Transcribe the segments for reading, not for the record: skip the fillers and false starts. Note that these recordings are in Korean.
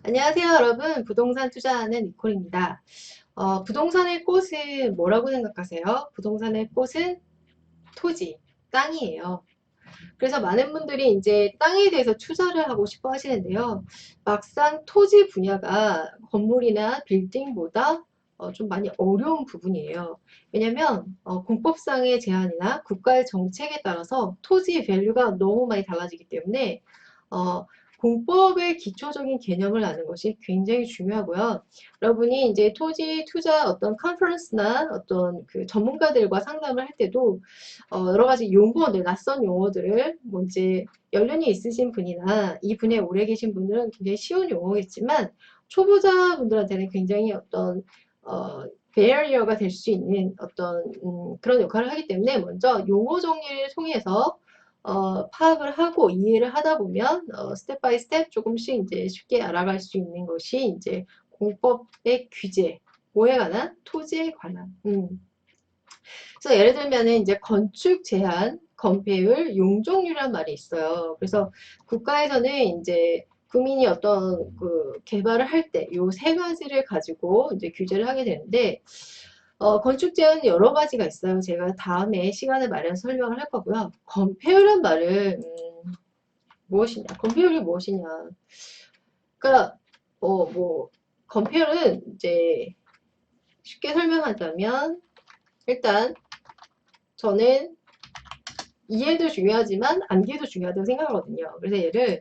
안녕하세요, 여러분. 부동산 투자하는 니콜입니다. 부동산의 꽃은 뭐라고 생각하세요? 부동산의 꽃은 토지, 땅이에요. 그래서 많은 분들이 이제 땅에 대해서 투자를 하고 싶어 하시는데요. 막상 토지 분야가 건물이나 빌딩보다 좀 많이 어려운 부분이에요. 왜냐면 공법상의 제한이나 국가의 정책에 따라서 토지의 밸류가 너무 많이 달라지기 때문에 어, 공법의 기초적인 개념을 아는 것이 굉장히 중요하고요. 여러분이 이제 토지 투자 어떤 컨퍼런스나 어떤 그 전문가들과 상담을 할 때도 여러 가지 용어들, 낯선 용어들을 뭐 이제 연륜이 있으신 분이나 이 분야에 오래 계신 분들은 굉장히 쉬운 용어겠지만 초보자분들한테는 굉장히 어떤 베리어가 될 수 있는 어떤 그런 역할을 하기 때문에 먼저 용어 정리를 통해서 파악을 하고 이해를 하다 보면 스텝 바이 스텝 조금씩 이제 쉽게 알아갈 수 있는 것이 이제 공법의 규제, 뭐에 관한 토지에 관한. 그래서 예를 들면은 이제 건축 제한, 건폐율, 용적률이란 말이 있어요. 그래서 국가에서는 이제 국민이 어떤 그 개발을 할 때 요 세 가지를 가지고 이제 규제를 하게 되는데 건축 제한은 여러 가지가 있어요. 제가 다음에 시간을 마련해서 설명을 할 거고요. 건폐율이란 말은 무엇이냐? 건폐율이 무엇이냐? 그러니까 뭐 건폐율은 이제 쉽게 설명하자면 일단 저는 이해도 중요하지만 암기도 중요하다고 생각하거든요. 그래서 얘를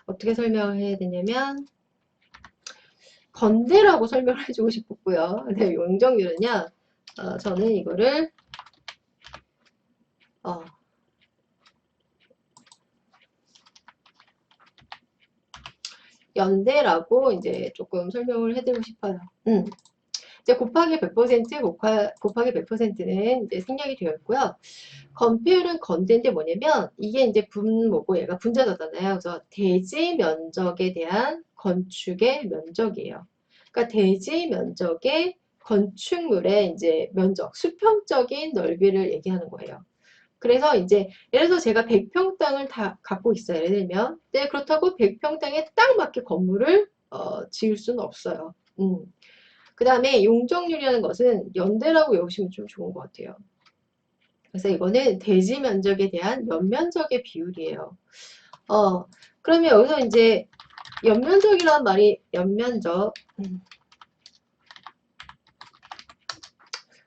어떻게 설명을 해야 되냐면 건대라고 설명을 해주고 싶었고요. 근데 용적률은요. 저는 이거를 어, 연대라고 이제 조금 설명을 해드리고 싶어요. 이제 곱하기 100% 곱하기 100%는 이제 생략이 되어 있고요. 건폐율은 건대인데 뭐냐면 이게 이제 분모고 얘가 분자잖아요. 그래서 대지 면적에 대한 건축의 면적이에요. 그러니까 대지 면적의 건축물의 이제 면적, 수평적인 넓이를 얘기하는 거예요. 그래서 이제 예를 들어서 제가 100평 땅을 다 갖고 있어요. 예를 들면. 네, 그렇다고 100평 땅에 딱 맞게 건물을 지을 수는 없어요. 그 다음에 용적률이라는 것은 연대라고 외우시면 좀 좋은 것 같아요. 그래서 이거는 대지 면적에 대한 연면적의 비율이에요. 그러면 여기서 이제 연면적이라는 말이 연면적.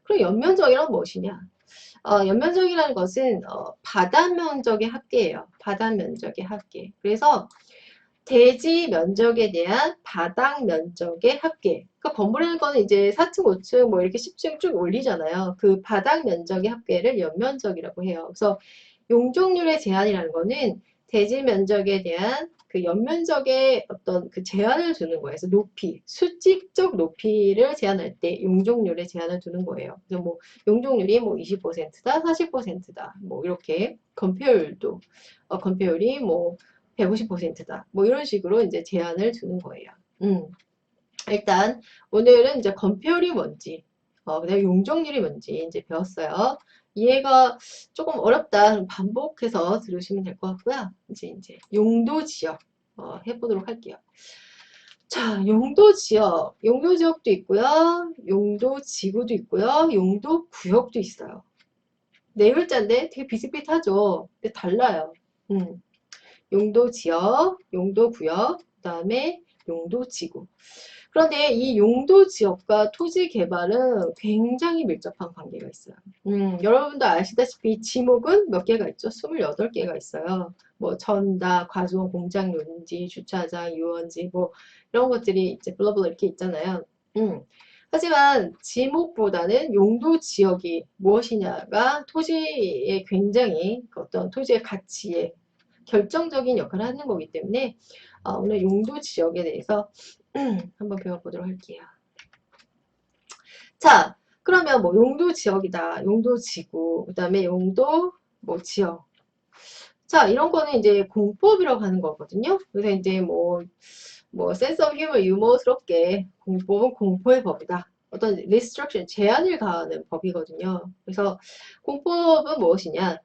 그럼 연면적이란 무엇이냐? 연면적이라는 것은 바다 면적의 합계예요. 바다 면적의 합계. 그래서 대지 면적에 대한 바닥 면적의 합계. 그러니까 건물이라는 거는 이제 4층, 5층 뭐 이렇게 10층 쭉 올리잖아요. 그 바닥 면적의 합계를 연면적이라고 해요. 그래서 용적률의 제한이라는 거는 대지 면적에 대한 그 연면적의 어떤 그 제한을 두는 거예요. 그래서 높이, 수직적 높이를 제한할 때 용적률에 제한을 두는 거예요. 그래서 뭐 용적률이 뭐 20%다, 40%다, 뭐 이렇게 건폐율도 건폐율이 뭐 150%다. 뭐 이런 식으로 이제 제한을 두는 거예요. 일단 오늘은 이제 건폐율이 뭔지, 그다음에 용적률이 뭔지 이제 배웠어요. 이해가 조금 어렵다. 그럼 반복해서 들으시면 될 것 같고요. 이제 용도 지역 해보도록 할게요. 자, 용도 지역, 용도 지역도 있고요. 용도 지구도 있고요. 용도 구역도 있어요. 네 글자인데 되게 비슷비슷하죠. 근데 달라요. 용도 지역, 용도 구역, 그 다음에 용도 지구. 그런데 이 용도 지역과 토지 개발은 굉장히 밀접한 관계가 있어요. 여러분도 아시다시피 지목은 몇 개가 있죠? 28개가 있어요. 뭐 전다, 과수원, 공장, 용지, 주차장, 유원지 뭐 이런 것들이 이제 블러블러 이렇게 있잖아요. 하지만 지목보다는 용도 지역이 무엇이냐가 토지에 굉장히 어떤 토지의 가치에 결정적인 역할을 하는 거기 때문에 오늘 용도 지역에 대해서 한번 배워보도록 할게요. 자, 그러면 뭐 용도 지역이다, 용도 지구, 그 다음에 용도 뭐 지역. 자, 이런 거는 이제 공법이라고 하는 거거든요. 그래서 이제 뭐 센스 오브 휴머 유머스럽게 공법은 공포의 법이다. 어떤 리스트럭션, 제한을 가하는 법이거든요. 그래서 공법은 무엇이냐?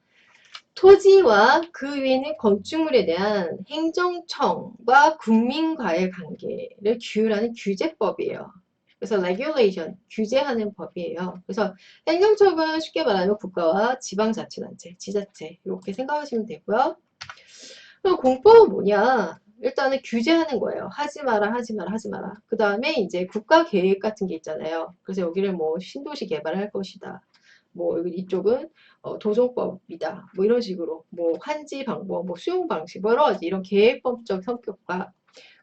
토지와 그 위에 있는 건축물에 대한 행정청과 국민과의 관계를 규율하는 규제법이에요. 그래서 regulation, 규제하는 법이에요. 그래서 행정청은 쉽게 말하면 국가와 지방자치단체, 지자체 이렇게 생각하시면 되고요. 그럼 공법은 뭐냐? 일단은 규제하는 거예요. 하지 마라, 하지 마라, 하지 마라. 그 다음에 이제 국가 계획 같은 게 있잖아요. 그래서 여기를 뭐 신도시 개발할 것이다. 뭐 이쪽은 도정법이다. 뭐 이런 식으로 뭐 환지 방법, 뭐 수용 방식, 뭐 여러 가지 이런 계획법적 성격과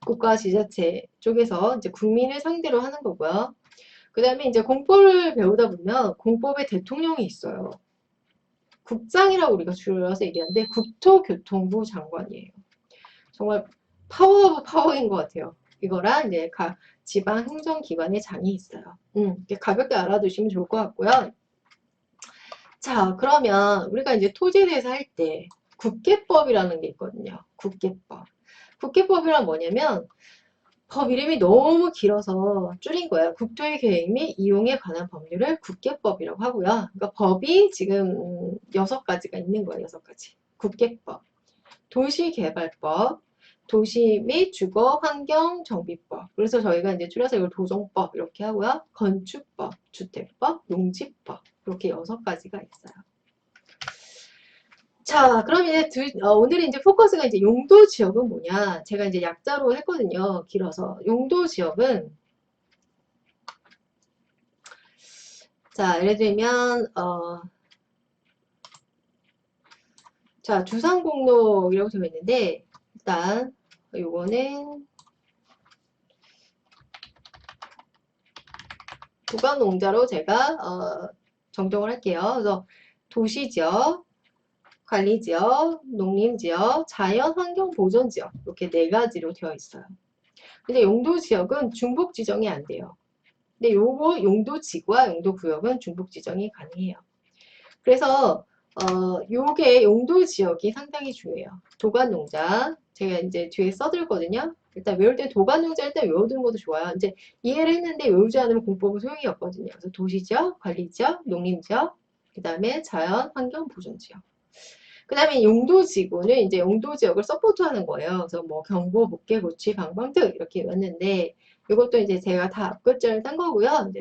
국가 지자체 쪽에서 이제 국민을 상대로 하는 거고요. 그 다음에 이제 공법을 배우다 보면 공법에 대통령이 있어요. 국장이라고 우리가 줄여서 얘기하는데 국토교통부 장관이에요. 정말 파워 오브 파워인 것 같아요. 이거랑 이제 각 지방 행정기관의 장이 있어요. 가볍게 알아두시면 좋을 것 같고요. 자, 그러면 우리가 이제 토지에 대해서 할 때 국계법이라는 게 있거든요. 국계법. 국계법이란 뭐냐면 법 이름이 너무 길어서 줄인 거예요. 국토의 계획 및 이용에 관한 법률을 국계법이라고 하고요. 그러니까 법이 지금 6가지가 있는 거예요. 6가지. 국계법, 도시개발법, 도시 및 주거 환경 정비법. 그래서 저희가 이제 줄여서 이걸 도정법 이렇게 하고요. 건축법, 주택법, 농지법 이렇게 6가지가 있어요. 자, 그럼 이제 오늘은 이제 포커스가 이제 용도 지역은 뭐냐? 제가 이제 약자로 했거든요. 길어서. 용도 지역은 자, 예를 들면 자, 주상공로이라고 되어 있는데 일단 요거는 도감농자로 제가 정정을 할게요. 그래서 도시지역, 관리지역, 농림지역, 자연환경보전지역 이렇게 4가지로 되어 있어요. 근데 용도지역은 중복 지정이 안 돼요. 근데 요거 용도지구와 용도구역은 중복 지정이 가능해요. 그래서 요게 용도지역이 상당히 중요해요. 도관농자 제가 이제 뒤에 써들거든요. 일단 외울 때 도관농자 일단 외워두는 것도 좋아요. 이제 이해를 했는데 외우지 않으면 공법은 소용이 없거든요. 그래서 도시지역, 관리지역, 농림지역, 그 다음에 자연환경보존지역. 그 다음에 용도지구는 이제 용도지역을 서포트하는 거예요. 그래서 뭐 경보, 복개, 고취, 방방특 이렇게 왔는데 이것도 이제 제가 다 앞글자를 딴 거고요.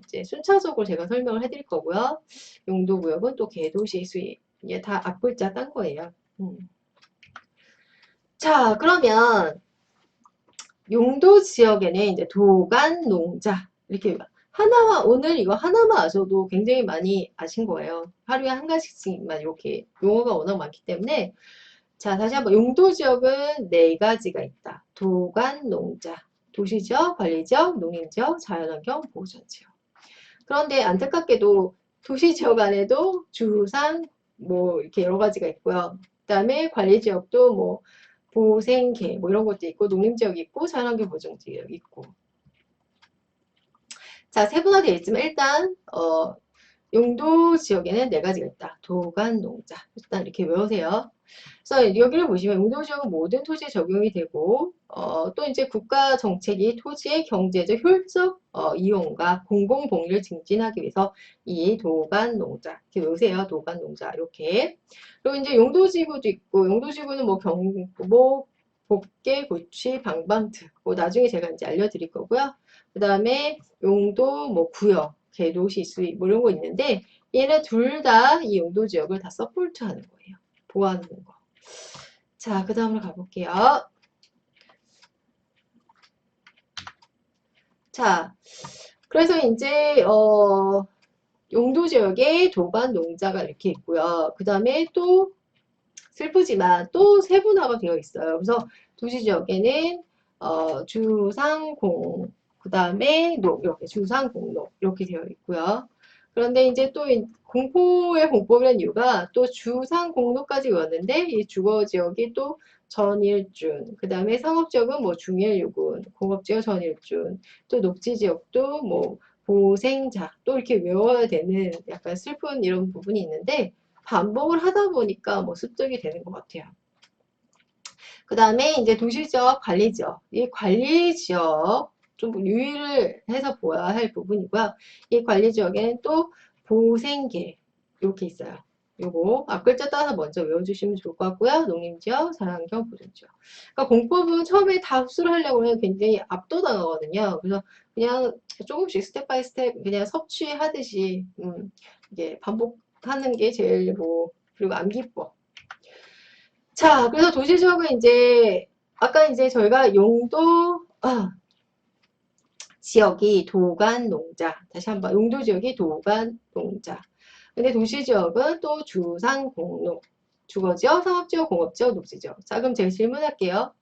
이제 순차적으로 제가 설명을 해드릴 거고요. 용도구역은 또 개도시 수입 이게 다 앞글자 딴 거예요. 자, 그러면 용도 지역에는 이제 도간, 농자 이렇게 하나만 오늘 이거 하나만 아셔도 굉장히 많이 아신 거예요. 하루에 한 가지씩만 이렇게 용어가 워낙 많기 때문에 자, 다시 한번 용도 지역은 4가지가 있다. 도간, 농자, 도시지역, 관리지역, 농림지역, 자연환경, 보전지역. 그런데 안타깝게도 도시지역 안에도 주상 뭐 이렇게 여러 가지가 있고요. 그다음에 관리지역도 뭐 보생계 뭐 이런 것도 있고 농림지역이 있고 자연환경 보전지역이 있고 자 세분화되어 있지만 일단 용도 지역에는 4가지가 있다. 도간, 농자. 일단 이렇게 외우세요. 그래서 여기를 보시면 용도 지역은 모든 토지에 적용이 되고 또 이제 국가 정책이 토지의 경제적 효율적 이용과 공공 복리를 증진하기 위해서 이 도간, 농자 이렇게 외우세요. 도간, 농자 이렇게. 그리고 이제 용도 지구도 있고 용도 지구는 뭐 경보, 복개, 고취, 방방특 뭐 나중에 제가 이제 알려드릴 거고요. 그 다음에 용도 뭐 구역 개도시 수입 뭐 이런 거 있는데 얘네 둘 다 이 용도 지역을 다 서포트하는 거예요. 보호하는 거. 자, 그 다음으로 가볼게요. 자, 그래서 이제 용도 지역에 도반 농자가 이렇게 있고요. 그 다음에 또 슬프지만 또 세분화가 되어 있어요. 그래서 도시 지역에는 주상공 그 다음에 녹 이렇게 주상공록 이렇게 되어 있고요. 그런데 이제 또 공포의 공법이라는 이유가 또 주상공로까지 왔는데 이 주거 지역이 또 전일준, 그 다음에 상업지역은 뭐 중일유군, 공업지역 전일준, 또 녹지지역도 뭐 보생자, 또 이렇게 외워야 되는 약간 슬픈 이런 부분이 있는데 반복을 하다 보니까 뭐 습득이 되는 것 같아요. 그 다음에 이제 도시지역, 관리지역. 이 관리지역 좀 유의를 해서 보아야 할 부분이고요. 이 관리지역에는 또 보생계 이렇게 있어요. 요거 앞글자 따라서 먼저 외워주시면 좋을 것 같고요. 농림지역, 자연환경, 보존지역. 그러니까 공법은 처음에 다 흡수를 하려고 하면 굉장히 압도당하거든요. 그래서 그냥 조금씩 스텝 바이 스텝 그냥 섭취하듯이 이게 반복하는 게 제일 뭐 그리고 암기법. 자, 그래서 도시지역은 이제 아까 이제 저희가 용도 지역이 도간 농자. 다시 한번 용도 지역이 도간 농자. 근데 도시지역은 또 주상 공농. 주거지역, 상업지역, 공업지역, 녹지지역. 자, 그럼 제가 질문할게요.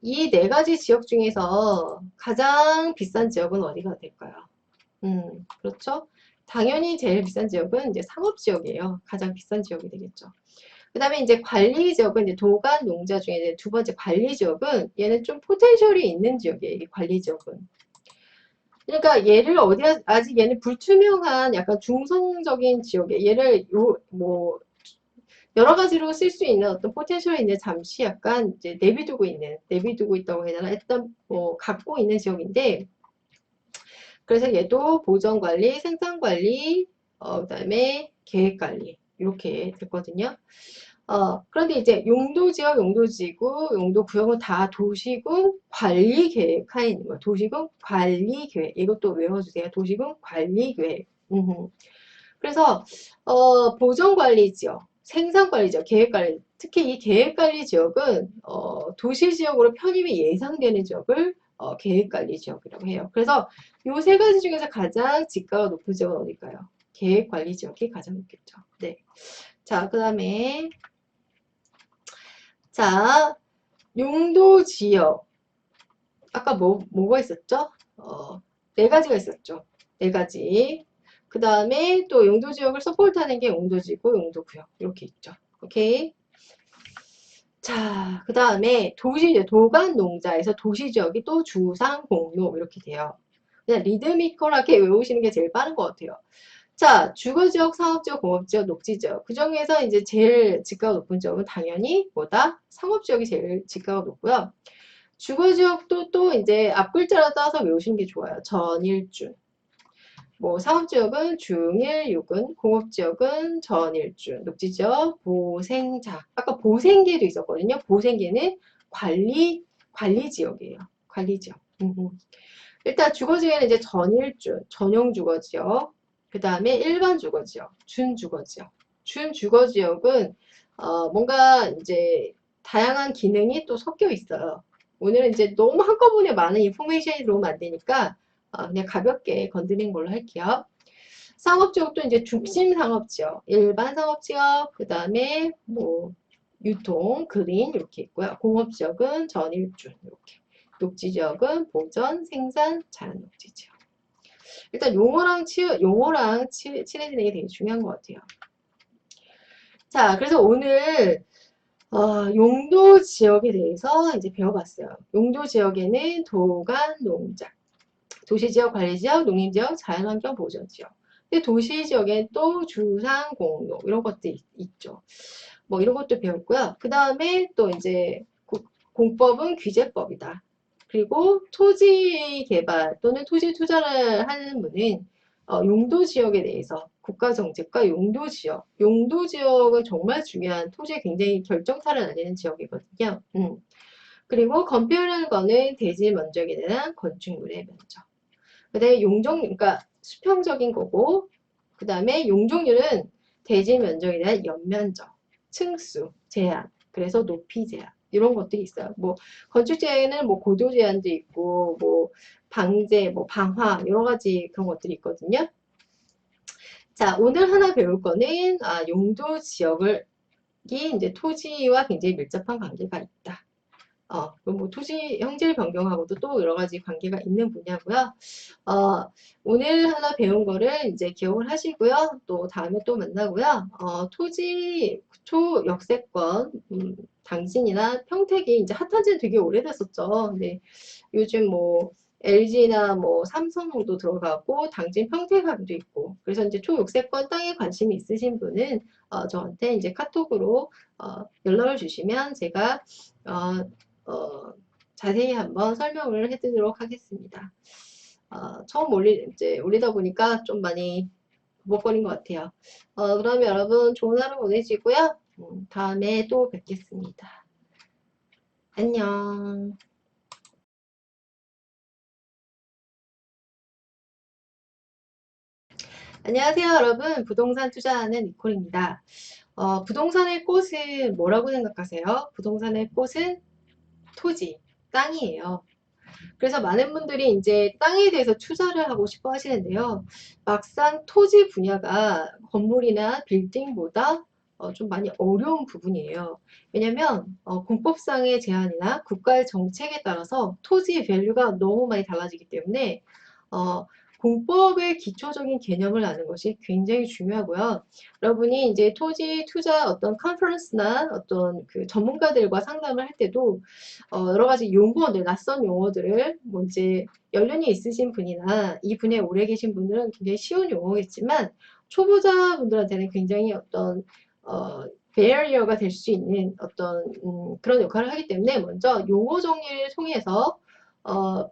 이 네 가지 지역 중에서 가장 비싼 지역은 어디가 될까요? 그렇죠. 당연히 제일 비싼 지역은 이제 상업지역이에요. 가장 비싼 지역이 되겠죠. 그 다음에 이제 관리지역은 이제 도간 농자 중에 이제 두 번째 관리지역은 얘는 좀 포텐셜이 있는 지역이에요. 이 관리지역은. 그러니까 얘를 아직 얘는 불투명한 약간 중성적인 지역에 얘를 뭐 여러 가지로 쓸 수 있는 어떤 포텐셜이 있는 잠시 약간 이제 내비두고 있다고 해야 되나? 일단 뭐 갖고 있는 지역인데 그래서 얘도 보전관리, 생산관리, 그다음에 계획관리 이렇게 됐거든요. 그런데 이제 용도지역, 용도지구, 용도구역은 다 도시군 관리계획하에 있는 거예요. 도시군 관리계획. 이것도 외워주세요. 도시군 관리계획. 그래서 보전관리지역, 생산관리지역, 계획관리, 특히 이 계획관리지역은 도시지역으로 편입이 예상되는 지역을 계획관리지역이라고 해요. 그래서 이 세 가지 중에서 가장 지가가 높은 지역은 어딜까요? 계획관리지역이 가장 높겠죠. 네. 자, 그 다음에 자, 용도 지역. 아까 뭐가 있었죠? 네 가지가 있었죠. 네 가지. 그 다음에 또 용도 지역을 서포트하는 게 용도지구, 용도구역. 이렇게 있죠. 오케이. 자, 그 다음에 도간 농자에서 도시지역이 또 주상, 공로 이렇게 돼요. 그냥 리드미컬하게 외우시는 게 제일 빠른 것 같아요. 자, 주거지역, 상업지역, 공업지역, 녹지지역. 그 중에서 이제 제일 지가가 높은 지역은 당연히 뭐다? 상업지역이 제일 지가가 높고요. 주거지역도 또 이제 앞글자로 따서 외우시는 게 좋아요. 전일준. 뭐 상업지역은 중일, 육은, 공업지역은 전일준, 녹지지역, 보생자. 아까 보생계도 있었거든요. 보생계는 관리지역이에요. 관리지역. 일단 주거지역에는 이제 전일준, 전용주거지역, 그 다음에 일반 주거지역, 준주거지역. 준주거지역은 뭔가 이제 다양한 기능이 또 섞여 있어요. 오늘은 이제 너무 한꺼번에 많은 인포메이션이 들어오면 안 되니까 그냥 가볍게 건드리는 걸로 할게요. 상업지역도 이제 중심 상업지역, 일반 상업지역, 그 다음에 뭐 유통, 그린 이렇게 있고요. 공업지역은 전일준 이렇게. 녹지지역은 보전, 생산, 자연녹지지역. 일단 용어랑 친해지는 게 되게 중요한 것 같아요. 자, 그래서 오늘 용도 지역에 대해서 이제 배워봤어요. 용도 지역에는 도간, 농작, 도시지역, 관리지역, 농림지역, 자연환경 보전지역. 근데 도시지역엔 또 주상, 공로 이런 것도 있죠. 뭐 이런 것도 배웠고요. 그 다음에 또 이제 공법은 규제법이다. 그리고 토지 개발 또는 토지 투자를 하는 분은 용도 지역에 대해서 국가 정책과 용도 지역, 용도 지역은 정말 중요한 토지에 굉장히 결정타를 날리는 지역이거든요. 그리고 건폐율이라는 거는 대지 면적에 대한 건축물의 면적. 그다음에 그러니까 수평적인 거고, 그 다음에 용적률은 대지 면적에 대한 연면적, 층수 제한, 그래서 높이 제한 이런 것들이 있어요. 뭐 건축 제한에는 뭐 고도 제한도 있고, 뭐 방제, 뭐 방화 여러 가지 그런 것들이 있거든요. 자, 오늘 하나 배울 거는 용도 지역이 이제 토지와 굉장히 밀접한 관계가 있다. 뭐 토지 형질 변경하고도 또 여러 가지 관계가 있는 분야고요. 오늘 하나 배운 거를 이제 기억을 하시고요. 또 다음에 또 만나고요. 토지 초역세권 당진이나 평택이 이제 핫한 지는 되게 오래됐었죠. 근데 요즘 뭐 LG나 뭐 삼성도 들어가고 당진 평택항도 있고 그래서 이제 초역세권 땅에 관심이 있으신 분은 저한테 이제 카톡으로 연락을 주시면 제가 자세히 한번 설명을 해드리도록 하겠습니다. 처음 이제 올리다 보니까 좀 많이 버벅거린 것 같아요. 그러면 여러분 좋은 하루 보내시고요. 다음에 또 뵙겠습니다. 안녕. 안녕하세요, 여러분. 부동산 투자하는 니콜입니다. 부동산의 꽃은 뭐라고 생각하세요? 부동산의 꽃은 토지, 땅이에요. 그래서 많은 분들이 이제 땅에 대해서 투자를 하고 싶어 하시는데요. 막상 토지 분야가 건물이나 빌딩보다 좀 많이 어려운 부분이에요. 왜냐면 공법상의 제한이나 국가의 정책에 따라서 토지 밸류가 너무 많이 달라지기 때문에 어, 공법의 기초적인 개념을 아는 것이 굉장히 중요하고요. 여러분이 이제 토지 투자 어떤 컨퍼런스나 어떤 그 전문가들과 상담을 할 때도 여러 가지 용어들, 낯선 용어들을 뭐 이제 연륜이 있으신 분이나 이 분야에 오래 계신 분들은 굉장히 쉬운 용어겠지만 초보자분들한테는 굉장히 어떤 베리어가 될 수 있는 어떤 그런 역할을 하기 때문에 먼저 용어 정리를 통해서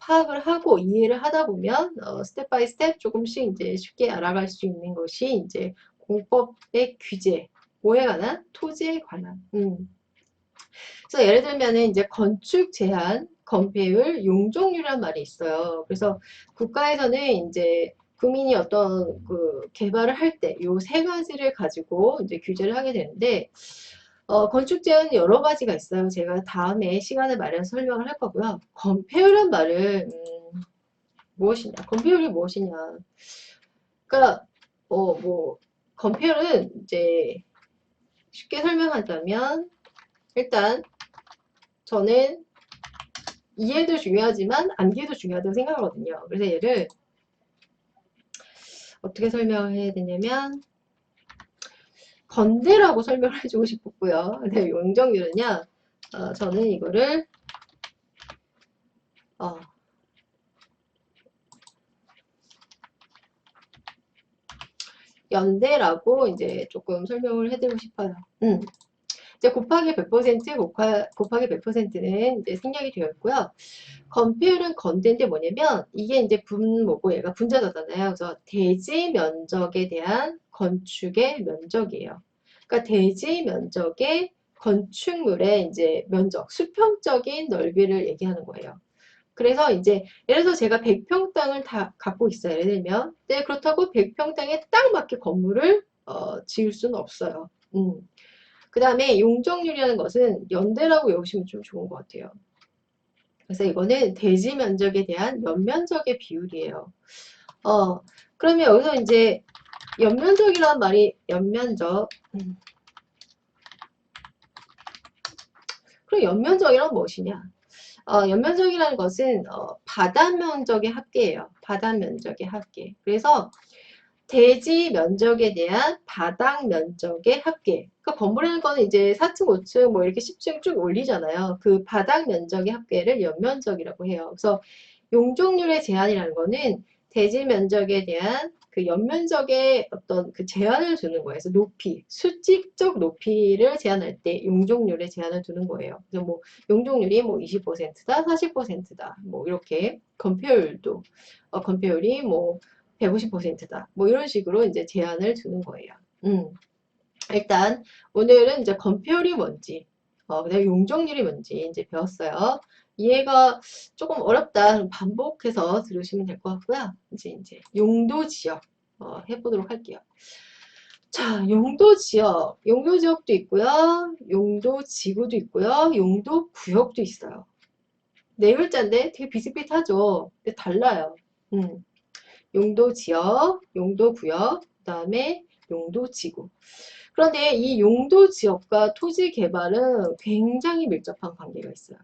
파악을 하고 이해를 하다 보면 스텝 바이 스텝 조금씩 이제 쉽게 알아갈 수 있는 것이 이제 공법의 규제, 뭐에 관한? 토지에 관한. 그래서 예를 들면은 이제 건축 제한, 건폐율, 용적률이란 말이 있어요. 그래서 국가에서는 이제 국민이 어떤 그 개발을 할 때 요 세 가지를 가지고 이제 규제를 하게 되는데 건축 제한은 여러 가지가 있어요. 제가 다음에 시간을 마련해서 설명을 할 거고요. 건폐율이란 말을 무엇이냐? 건폐율이 무엇이냐? 그러니까 뭐 건폐율은 이제 쉽게 설명하자면 일단 저는 이해도 중요하지만 암기도 중요하다고 생각하거든요. 그래서 얘를 어떻게 설명해야 되냐면 건대라고 설명을 해주고 싶었고요. 근데 용적률은요. 저는 이거를 연대라고 이제 조금 설명을 해드리고 싶어요. 이제 곱하기 100%, 곱하기 100%는 이제 생략이 되어 있고요. 건폐율은 건대인데 뭐냐면 이게 이제 분모고 얘가 분자잖아요. 그래서 대지 면적에 대한 건축의 면적이에요. 그러니까 대지 면적의 건축물의 이제 면적, 수평적인 넓이를 얘기하는 거예요. 그래서 이제 예를 들어서 제가 100평 땅을 다 갖고 있어요. 예를 들면. 네, 그렇다고 100평 땅에 딱 맞게 건물을 지을 수는 없어요. 그 다음에 용적률이라는 것은 연대라고 외우시면 좀 좋은 것 같아요. 그래서 이거는 대지 면적에 대한 연면적의 비율이에요. 그러면 여기서 이제 연면적이라는 말이 연면적. 그럼 연면적이란 무엇이냐? 연면적이라는 것은 바다 면적의 합계예요. 바다 면적의 합계. 그래서 대지 면적에 대한 바닥 면적의 합계. 그러니까 건물이라는 거는 이제 4층, 5층 뭐 이렇게 10층 쭉 올리잖아요. 그 바닥 면적의 합계를 연면적이라고 해요. 그래서 용적률의 제한이라는 거는 대지 면적에 대한 그 연면적의 어떤 그 제한을 두는 거예요. 그래서 높이, 수직적 높이를 제한할 때 용적률에 제한을 두는 거예요. 그래서 뭐 용적률이 뭐 20%다, 40%다, 뭐 이렇게 건폐율도 건폐율이 뭐 150%다. 뭐 이런 식으로 이제 제한을 두는 거예요. 일단 오늘은 이제 건폐율이 뭔지, 그다음에 용적률이 뭔지 이제 배웠어요. 이해가 조금 어렵다. 그럼 반복해서 들으시면 될 것 같고요. 이제 용도 지역 해보도록 할게요. 자, 용도 지역, 용도 지역도 있고요. 용도 지구도 있고요. 용도 구역도 있어요. 네 글자인데 되게 비슷비슷하죠. 근데 달라요. 용도 지역, 용도 구역, 그 다음에 용도 지구. 그런데 이 용도 지역과 토지 개발은 굉장히 밀접한 관계가 있어요.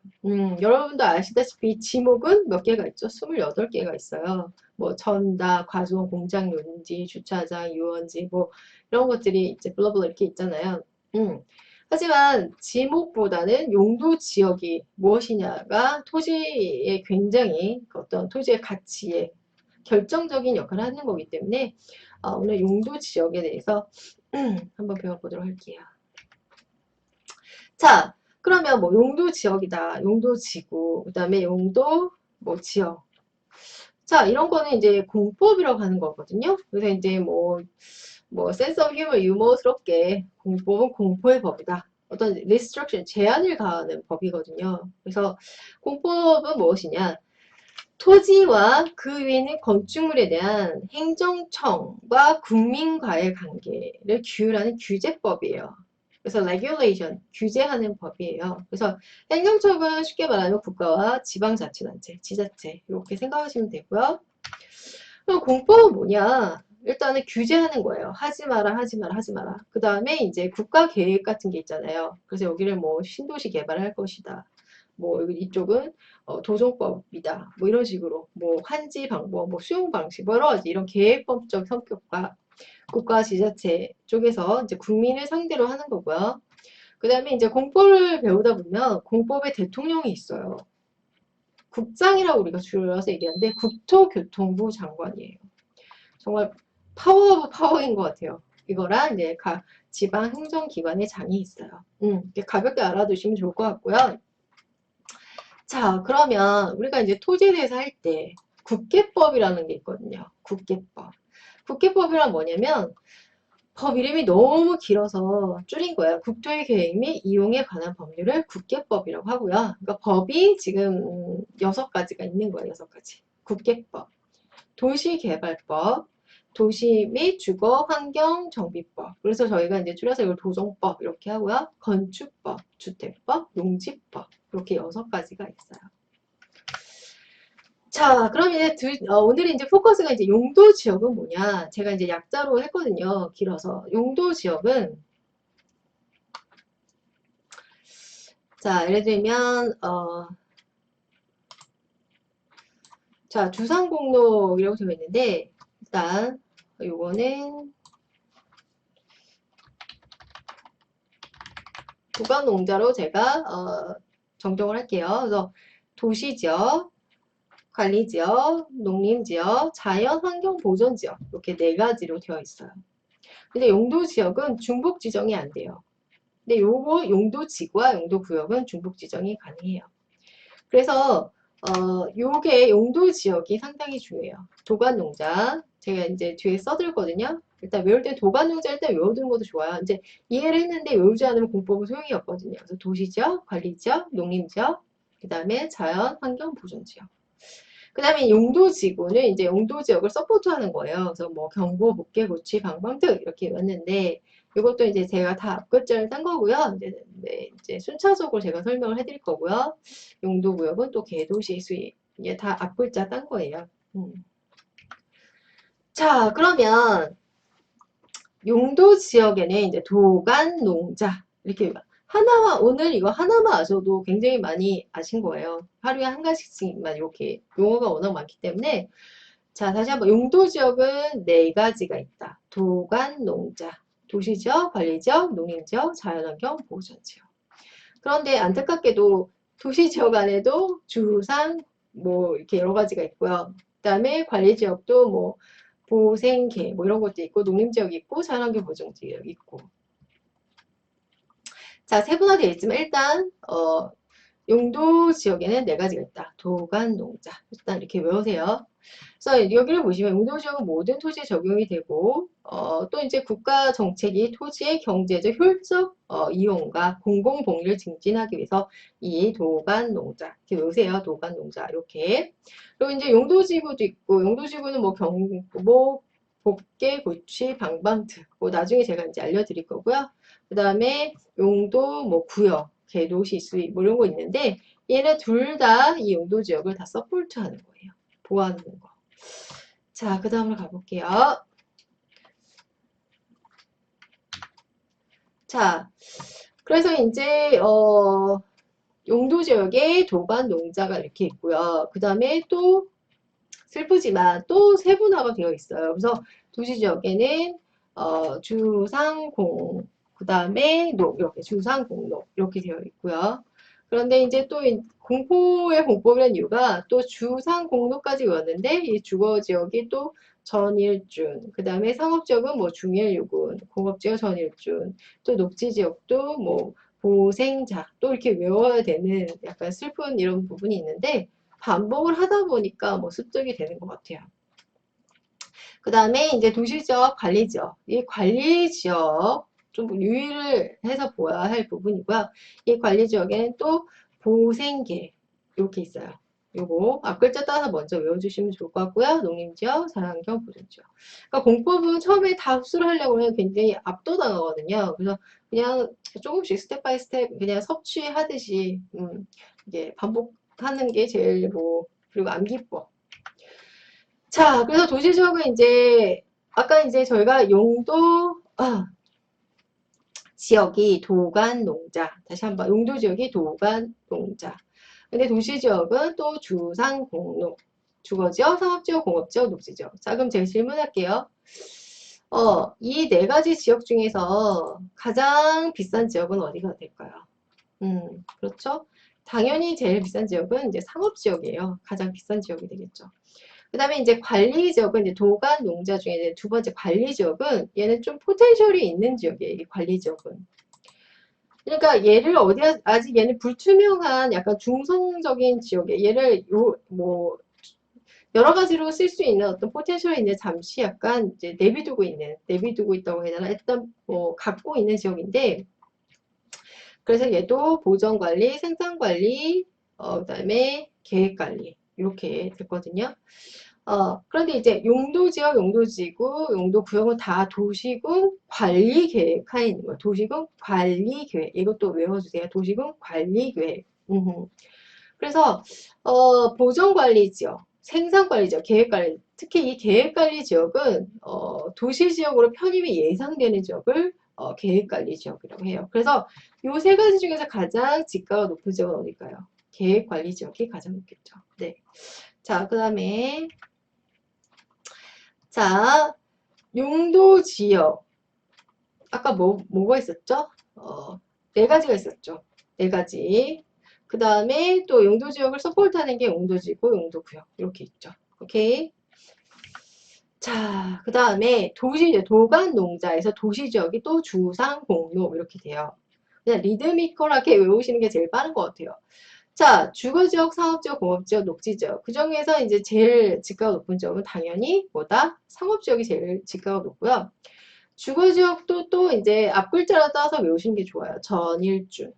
여러분도 아시다시피 지목은 몇 개가 있죠? 28개가 있어요. 뭐 전다, 과수원, 공장, 용지, 주차장, 유원지 뭐 이런 것들이 이제 블러블러 이렇게 있잖아요. 하지만 지목보다는 용도 지역이 무엇이냐가 토지에 굉장히 어떤 토지의 가치에 결정적인 역할을 하는 거기 때문에 오늘 용도 지역에 대해서 한번 배워보도록 할게요. 자, 그러면 뭐 용도 지역이다, 용도 지구, 그 다음에 용도 뭐 지역. 자, 이런 거는 이제 공법이라고 하는 거거든요. 그래서 이제 센스 오브 휴머 유머스럽게 공법은 공포의 법이다. 어떤 리스트럭션, 제한을 가하는 법이거든요. 그래서 공법은 무엇이냐? 토지와 그 위에 있는 건축물에 대한 행정청과 국민과의 관계를 규율하는 규제법이에요. 그래서 regulation, 규제하는 법이에요. 그래서 행정청은 쉽게 말하면 국가와 지방자치단체, 지자체 이렇게 생각하시면 되고요. 그럼 공법은 뭐냐? 일단은 규제하는 거예요. 하지 마라, 하지 마라, 하지 마라. 그 다음에 이제 국가 계획 같은 게 있잖아요. 그래서 여기를 뭐 신도시 개발할 것이다. 뭐 이쪽은 도정법이다. 뭐 이런 식으로 뭐 환지 방법, 뭐 수용 방식, 뭐 여러 가지 이런 계획법적 성격과 국가 지자체 쪽에서 이제 국민을 상대로 하는 거고요. 그 다음에 이제 공법을 배우다 보면 공법에 대통령이 있어요. 국장이라고 우리가 줄여서 얘기하는데 국토교통부 장관이에요. 정말 파워 오브 파워인 것 같아요. 이거랑 이제 각 지방 행정기관의 장이 있어요. 가볍게 알아두시면 좋을 것 같고요. 자, 그러면 우리가 이제 토지에 대해서 할 때 국계법이라는 게 있거든요. 국계법. 국계법이란 뭐냐면 법 이름이 너무 길어서 줄인 거예요. 국토의 계획 및 이용에 관한 법률을 국계법이라고 하고요. 그러니까 법이 지금 6가지가 있는 거예요. 6가지. 국계법, 도시개발법, 도시 및 주거 환경 정비법. 그래서 저희가 이제 줄여서 이걸 도정법 이렇게 하고요. 건축법, 주택법, 농지법 이렇게 6가지가 있어요. 자, 그럼 이제 오늘은 이제 포커스가 이제 용도 지역은 뭐냐? 제가 이제 약자로 했거든요. 길어서. 용도 지역은 자, 예를 들면 자, 주상공로이라고 되어 있는데 일단 요거는 도감농자로 제가 정정을 할게요. 그래서 도시지역, 관리지역, 농림지역, 자연환경보전지역 이렇게 4가지로 되어 있어요. 근데 용도지역은 중복 지정이 안 돼요. 근데 요거 용도지구와 용도구역은 중복 지정이 가능해요. 그래서 요게 용도지역이 상당히 중요해요. 도관농자 제가 이제 뒤에 써들거든요. 일단 외울 때 도관농자 일단 외워두는 것도 좋아요. 이제 이해를 했는데 외우지 않으면 공법은 소용이 없거든요. 그래서 도시지역, 관리지역, 농림지역, 그 다음에 자연, 환경, 보존지역. 그 다음에 용도지구는 이제 용도지역을 서포트하는 거예요. 그래서 뭐 경보, 복개, 고취, 방방특 이렇게 왔는데 이것도 이제 제가 다 앞글자를 딴 거고요. 이제 순차적으로 제가 설명을 해드릴 거고요. 용도구역은 또 개도시 수입 이게 다 앞글자 딴 거예요. 자, 그러면 용도 지역에는 이제 도간, 농자 이렇게 하나만 오늘 이거 하나만 아셔도 굉장히 많이 아신 거예요. 하루에 한 가지씩만 이렇게 용어가 워낙 많기 때문에 자 다시 한번 용도 지역은 4가지가 있다. 도간, 농자, 도시지역, 관리지역, 농림지역, 자연환경, 보전지역. 그런데 안타깝게도 도시지역 안에도 주상 뭐 이렇게 여러 가지가 있고요. 그다음에 관리지역도 뭐 보생계 뭐 이런 것도 있고 농림지역 있고 자연환경 보전지역 있고 자 세분화되어 있지만 일단 용도 지역에는 4가지가 있다. 도간, 농자. 일단 이렇게 외우세요. 그래서 여기를 보시면 용도 지역은 모든 토지에 적용이 되고 또 이제 국가 정책이 토지의 경제적 효율적 이용과 공공 복리를 증진하기 위해서 이 도간, 농자 이렇게 외우세요. 도간, 농자 이렇게. 그리고 이제 용도 지구도 있고 용도 지구는 뭐 경보, 복개, 고취, 방방특. 뭐 나중에 제가 이제 알려드릴 거고요. 그 다음에 용도, 뭐 구역, 개도시 수입 뭐 이런 거 있는데 얘네 둘 다 이 용도 지역을 다 서포트하는 거예요. 보호하는 거. 자, 그 다음으로 가볼게요. 자, 그래서 이제 용도 지역에 도반 농자가 이렇게 있고요. 그 다음에 또 슬프지만 또 세분화가 되어 있어요. 그래서 도시 지역에는 주상공 그 다음에 녹 이렇게 주상공록 이렇게 되어 있고요. 그런데 이제 또 공포의 공법이라는 이유가 또 주상공로까지 왔는데 이 주거 지역이 또 전일준, 그 다음에 상업지역은 뭐 중일유군, 공업지역 전일준, 또 녹지지역도 뭐 보생자, 또 이렇게 외워야 되는 약간 슬픈 이런 부분이 있는데 반복을 하다 보니까 뭐 습득이 되는 것 같아요. 그 다음에 이제 도시지역, 관리지역. 이 관리지역 좀 유의를 해서 보아야 할 부분이고요. 이 관리지역에는 또 보생계 이렇게 있어요. 요거 앞 글자 따서 먼저 외워주시면 좋을 것 같고요. 농림지역, 자연환경 보존지역. 그러니까 공법은 처음에 다 흡수를 하려고 하면 굉장히 압도당하거든요. 그래서 그냥 조금씩 스텝 바이 스텝 그냥 섭취하듯이 이게 반복하는 게 제일 뭐 그리고 암기법. 자, 그래서 도시지역은 이제 아까 이제 저희가 용도 지역이 도간 농자. 다시 한번 용도 지역이 도간 농자. 근데 도시지역은 또 주상 공농. 주거지역, 상업지역, 공업지역, 녹지지역. 자, 그럼 제가 질문할게요. 이 네 가지 지역 중에서 가장 비싼 지역은 어디가 될까요? 그렇죠. 당연히 제일 비싼 지역은 이제 상업지역이에요. 가장 비싼 지역이 되겠죠. 그 다음에 이제 관리지역은 이제 도간 농자 중에 이제 두 번째 관리지역은 얘는 좀 포텐셜이 있는 지역이에요. 이 관리지역은. 그러니까 얘를 아직 얘는 불투명한 약간 중성적인 지역에 얘를 뭐 여러 가지로 쓸 수 있는 어떤 포텐셜이 있는 잠시 약간 이제 내비두고 있다고 해야 되나? 일단 뭐 갖고 있는 지역인데 그래서 얘도 보전관리, 생산관리, 그다음에 계획관리 이렇게 됐거든요. 그런데 이제 용도지역, 용도지구, 용도구역은 다 도시군 관리계획 하에 있는 거예요. 도시군 관리계획. 이것도 외워주세요. 도시군 관리계획. 그래서 보전관리지역, 생산관리지역, 계획관리, 특히 이 계획관리지역은 도시지역으로 편입이 예상되는 지역을 계획관리지역이라고 해요. 그래서 이 세 가지 중에서 가장 지가가 높은 지역은 어딜까요? 계획관리지역이 가장 높겠죠. 네. 자, 그 다음에 자, 용도지역. 아까 뭐가 있었죠? 네 가지가 있었죠. 네 가지. 그 다음에 또 용도지역을 서포트하는 게 용도지구, 용도구역. 이렇게 있죠. 오케이. 자, 그 다음에 도간농자에서 도시지역이 또 주상공로 이렇게 돼요. 그냥 리드미컬하게 외우시는 게 제일 빠른 것 같아요. 자, 주거지역, 상업지역, 공업지역, 녹지지역. 그 중에서 이제 제일 지가가 높은 지역은 당연히 뭐다? 상업지역이 제일 지가가 높고요. 주거지역도 또 이제 앞글자를 따서 외우시는 게 좋아요. 전일준.